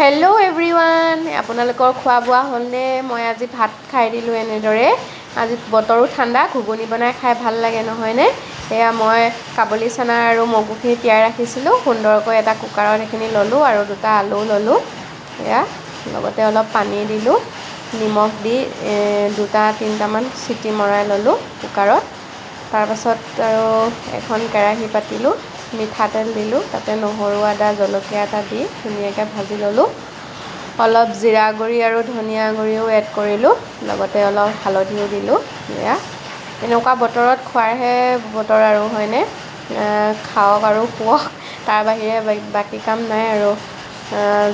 Hello' everyone, আপোনালোকৰ খোৱা বোৱা হ'লনে? মই আজি ভাত খাই দিলোঁ এনেদৰে। আজি বতৰো ঠাণ্ডা, ঘুগুনি বনাই খাই ভাল লাগে নহয়নে? এয়া মই কাবুলী চানা আৰু মগুখিনি তিয়াই ৰাখিছিলোঁ, সুন্দৰকৈ এটা কুকাৰত সেইখিনি ল'লোঁ আৰু দুটা আলু ল'লোঁ। এয়া লগতে অলপ পানী দিলোঁ, নিমখ দি দুটা তিনিটামান চিটি মৰাই ল'লোঁ কুকাৰত। তাৰপাছত আৰু এখন কেৰাহী পাতিলোঁ, মিঠাতেল দিলোঁ, তাতে নহৰু আদা জলকীয়া এটা দি ধুনীয়াকৈ ভাজি ল'লোঁ। অলপ জিৰা গুড়ি আৰু ধনিয়া গুড়িও এড কৰিলোঁ, লগতে অলপ হালধিও দিলোঁ। এয়া এনেকুৱা বতৰত খোৱাৰহে বতৰ আৰু হয়নে? খাওক আৰু শুৱক, তাৰ বাহিৰে বাকী কাম নাই আৰু।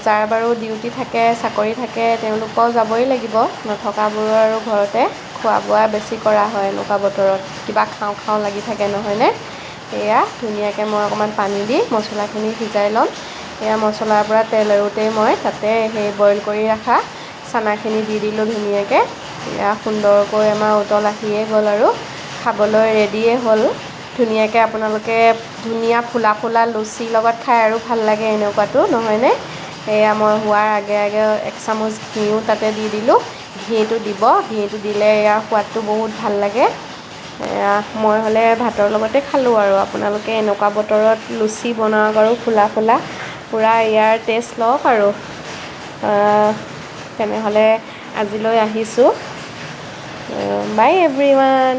যাৰ বাৰু ডিউটি থাকে, চাকৰি থাকে, তেওঁলোকেও যাবই লাগিব। নথকাবোৰৰ আৰু ঘৰতে খোৱা বোৱা বেছি কৰা হয় এনেকুৱা বতৰত, কিবা খাওঁ খাওঁ লাগি থাকে নহয়নে? এয়া ধুনীয়াকৈ মই অকণমান পানী দি মছলাখিনি সিজাই ল'ম। এয়া মছলাৰ পৰা তেল এৰোঁতেই মই তাতে সেই বইল কৰি ৰখা চানাখিনি দি দিলোঁ ধুনীয়াকৈ। এয়া সুন্দৰকৈ আমাৰ উতল আহিয়ে গ'ল আৰু খাবলৈ ৰেডিয়ে হ'ল ধুনীয়াকৈ। আপোনালোকে ধুনীয়া ফুলা ফুলা লুচিৰ লগত খাই আৰু ভাল লাগে এনেকুৱাটো নহয়নে? এয়া মই হোৱাৰ আগে আগে 1 চামুচ ঘিউ তাতে দি দিলোঁ। ঘিটো দিব, ঘিটো দিলে ইয়াৰ সোৱাদটো বহুত ভাল লাগে। এয়া মই হ'লে ভাতৰ লগতে খালোঁ আৰু আপোনালোকে এনেকুৱা বতৰত লুচি বনাওক আৰু ফুলা ফুলা, পূৰা ইয়াৰ টেষ্ট লওক আৰু। তেনেহ'লে আজিলৈ আহিছোঁ। বাই এভৰিৱান।